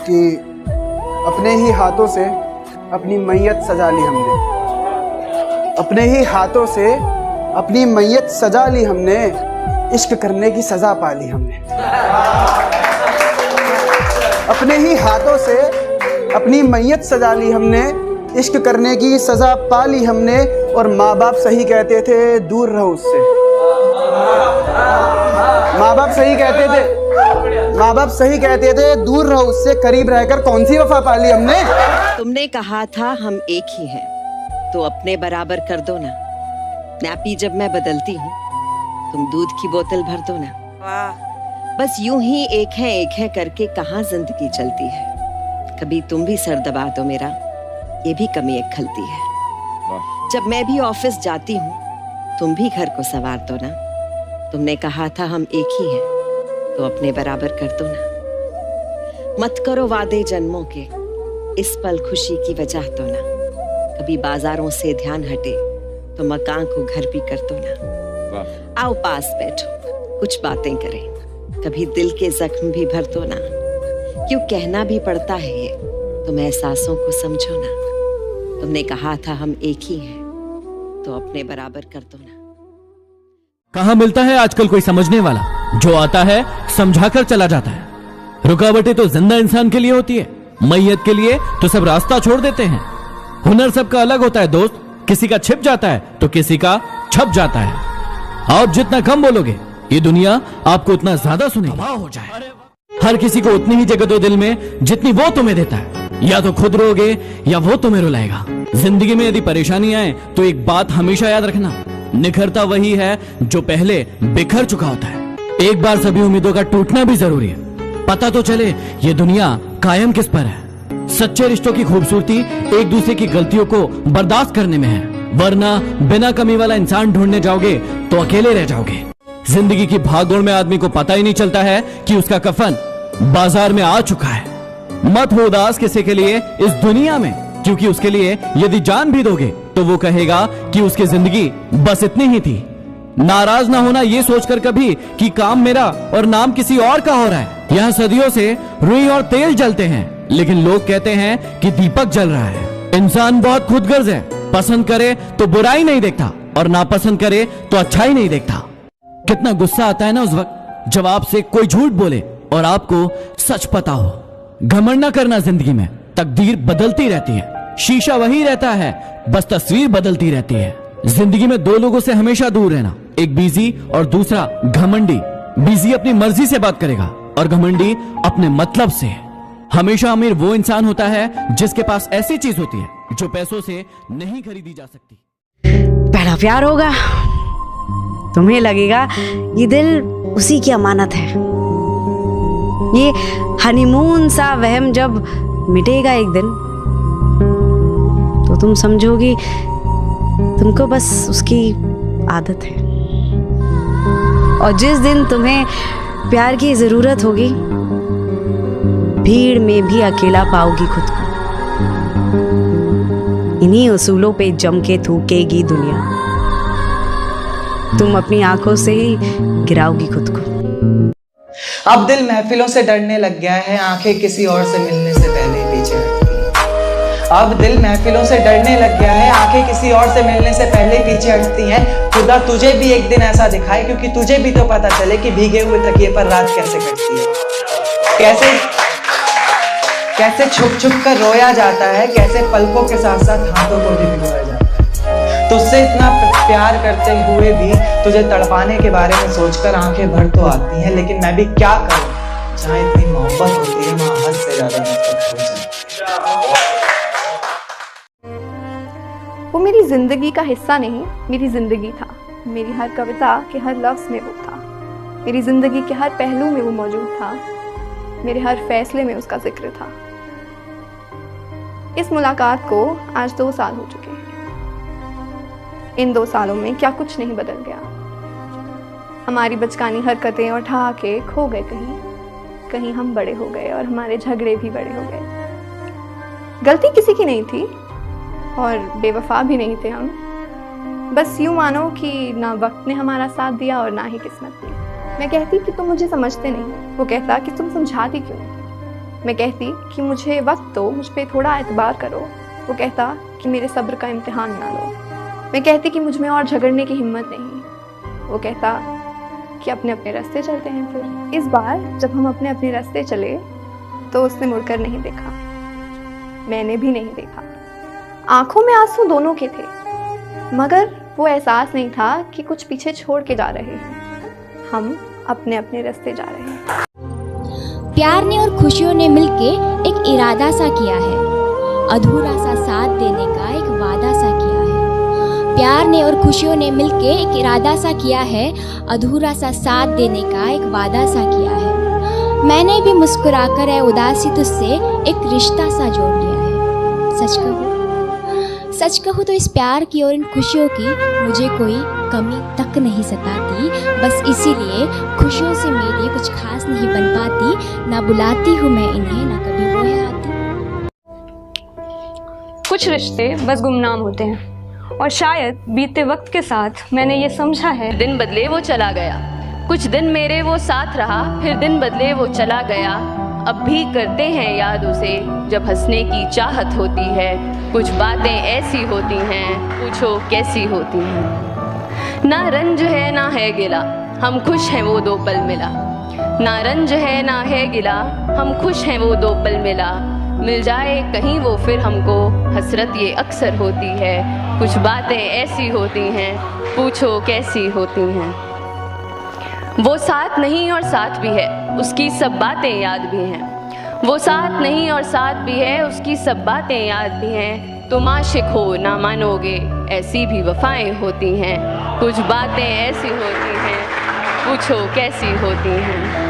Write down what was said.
कि अपने ही हाथों से अपनी मैयत सजा ली हमने, अपने ही हाथों से अपनी मैयत सजा ली हमने, इश्क करने की सज़ा पा ली हमने। अपने ही हाथों से अपनी मैयत सजा ली हमने, इश्क करने की सज़ा पा ली हमने। और माँ बाप सही कहते थे दूर रहो उससे, माँ बाप सही कहते थे, माँ बाप सही कहते थे दूर रहो उससे, करीब रहकर कौन सी वफा पा ली हमने। तुमने कहा था हम एक ही हैं, तो अपने बराबर कर दो ना। नैपी जब मैं बदलती हूँ तुम दूध की बोतल भर दो ना। वाह, बस यूं ही एक है करके कहाँ जिंदगी चलती है। कभी तुम भी सर दबा दो मेरा, ये भी कमी एक खलती है। जब मैं भी ऑफिस जाती हूँ तुम भी घर को संवार दो ना। तुमने कहा था हम एक ही हैं, तो अपने बराबर कर दो ना। मत करो वादे जन्मों के, इस पल खुशी की वजह तो ना। कभी बाजारों से ध्यान हटे तो मकान को घर भी कर दो ना। आओ पास बैठो कुछ बातें करें, कभी दिल के जख्म भी भर दो ना। क्यों कहना भी पड़ता है ये, तुम एहसासों को समझो ना। तुमने कहा था हम एक ही हैं, तो अपने बराबर कर दो ना। कहां मिलता है आजकल कोई समझने वाला, जो आता है समझाकर चला जाता है। रुकावटें तो जिंदा इंसान के लिए होती है, मैयत के लिए तो सब रास्ता छोड़ देते हैं। हुनर सबका अलग होता है दोस्त, किसी का छिप जाता है तो किसी का छप जाता है। आप जितना कम बोलोगे ये दुनिया आपको उतना ज्यादा सुनेगी। हो जाए हर किसी को उतनी ही जगह दो दिल में जितनी वो तुम्हें देता है। या तो खुद रोगे या वो तुम्हें रुलाएगा। जिंदगी में यदि परेशानी आए तो एक बात हमेशा याद रखना, निखरता वही है जो पहले बिखर चुका होता है। एक बार सभी उम्मीदों का टूटना भी जरूरी है, पता तो चले ये दुनिया कायम किस पर है। सच्चे रिश्तों की खूबसूरती एक दूसरे की गलतियों को बर्दाश्त करने में है, वरना बिना कमी वाला इंसान ढूंढने जाओगे तो अकेले रह जाओगे। जिंदगी की भागदौड़ में आदमी को पता ही नहीं चलता है कि उसका कफन बाजार में आ चुका है। मत हो उदास किसी के लिए इस दुनिया में, क्योंकि उसके लिए यदि जान भी दोगे तो वो कहेगा कि उसकी जिंदगी बस इतनी ही थी। नाराज ना होना ये सोचकर कभी कि काम मेरा और नाम किसी और का हो रहा है। यहाँ सदियों से रुई और तेल जलते हैं, लेकिन लोग कहते हैं कि दीपक जल रहा है। इंसान बहुत खुदगर्ज है, पसंद करे तो बुराई नहीं देखता और नापसंद करे तो अच्छाई नहीं देखता। कितना गुस्सा आता है ना उस वक्त जब आपसे कोई झूठ बोले और आपको सच पता हो। घमंड न करना, जिंदगी में तकदीर बदलती रहती है, शीशा वही रहता है, बस तस्वीर बदलती रहती है। जिंदगी में दो लोगों से हमेशा दूर रहना, एक बिजी और दूसरा घमंडी। बिजी अपनी मर्जी से बात करेगा और घमंडी अपने मतलब से। हमेशा अमीर वो इंसान होता है जिसके पास ऐसी चीज होती है जो पैसों से नहीं खरीदी जा सकती। पहला प्यार होगा, तुम्हें लगेगा ये दिल उसी की अमानत है। ये हनीमून सा वहम जब मिटेगा एक दिन, तो तुम समझोगी तुमको बस उसकी आदत है। और जिस दिन तुम्हें प्यार की जरूरत होगी, भीड़ में भी अकेला पाओगी खुद को। इन्हीं उसूलों पे जम के थूकेगी दुनिया, तुम अपनी आंखों से ही गिराओगी खुद को। अब दिल महफिलों से डरने लग गया है, आंखें किसी और से मिलने से पहले ही पीछे हटती हैं। अब दिल महफिलों से डरने लग गया है, आंखें किसी और से मिलने से पहले ही पीछे हटती हैं। खुदा तुझे भी एक दिन ऐसा दिखाए, क्योंकि तुझे भी तो पता चले कि भीगे हुए तकिए पर रात कैसे कटती है। कैसे छुप छुप कर रोया जाता है, कैसे पलकों के साथ साथ हाथों को भी भिगोया जाता है। तुझसे इतना प्यार करते हुए भी तुझे तड़पाने के बारे में सोचकर आंखें भर तो आती हैं, लेकिन मैं भी क्या करूं, जहां इतनी मोहब्बत होती है वहां हद से ज्यादा नफरत हो जाती है। वो मेरी जिंदगी का हिस्सा नहीं, मेरी जिंदगी था। मेरी हर कविता के हर लफ्ज में वो था, मेरी जिंदगी के हर पहलू में वो मौजूद था, मेरे हर फैसले में उसका जिक्र था। इस मुलाकात को आज 2 साल हो चुके हैं। इन 2 सालों में क्या कुछ नहीं बदल गया। हमारी बचकानी हरकतें और ठहाके खो गए, कहीं हम बड़े हो गए और हमारे झगड़े भी बड़े हो गए। गलती किसी की नहीं थी और बेवफा भी नहीं थे हम। बस यूँ मानो कि ना वक्त ने हमारा साथ दिया और ना ही किस्मत ने। मैं कहती कि तुम मुझे समझते नहीं, वो कहता कि तुम समझाती क्यों नहीं। मैं कहती कि मुझे वक्त दो, मुझ पे थोड़ा एतबार करो। वो कहता कि मेरे सब्र का इम्तिहान ना लो। मैं कहती कि मुझ में और झगड़ने की हिम्मत नहीं। वो कहता कि अपने अपने रास्ते चलते हैं। फिर इस बार जब हम अपने अपने रास्ते चले तो उसने मुड़कर नहीं देखा, मैंने भी नहीं देखा। आंखों में आंसू दोनों के थे, मगर वो एहसास नहीं था कि कुछ पीछे छोड़ के जा रहे हैं। हम अपने अपने रास्ते जा रहे हैं। प्यार ने और खुशियों ने मिलके एक इरादा सा किया है, अधूरा सा साथ देने का एक वादा सा किया है। प्यार ने और खुशियों ने मिलके एक इरादा सा किया है, अधूरा सा साथ देने का एक वादा सा किया है। मैंने भी मुस्कुराकर है उदासी तुझसे एक रिश्ता सा जोड़ लिया है। सच कहूँ तो इस प्यार की और इन खुशियों की मुझे कोई कमी तक नहीं सताती। बस इसीलिए खुशियों से मेरी कुछ खास नहीं बन पाती। ना बुलाती हूँ मैं इन्हें, ना कभी वो है आती। कुछ रिश्ते बस गुमनाम होते हैं और शायद बीते वक्त के साथ मैंने ये समझा है। दिन बदले वो चला गया, कुछ दिन मेरे वो साथ रहा, फिर दिन बदले वो चला गया। अब भी करते हैं याद उसे जब हंसने की चाहत होती है। कुछ बातें ऐसी होती हैं, पूछो कैसी होती हैं। ना रंज है ना है गिला, हम खुश हैं वो दो पल मिला। ना रंज है ना है गिला, हम खुश हैं वो दो पल मिला। मिल जाए कहीं वो फिर हमको, हसरत ये अक्सर होती है। कुछ बातें ऐसी होती हैं, पूछो कैसी होती हैं। वो साथ नहीं और साथ भी है, उसकी सब बातें याद भी हैं। वो साथ नहीं और साथ भी है, उसकी सब बातें याद भी हैं। तुम आशिक हो ना मानोगे, ऐसी भी वफाएं होती हैं। कुछ बातें ऐसी होती हैं, पूछो कैसी होती हैं।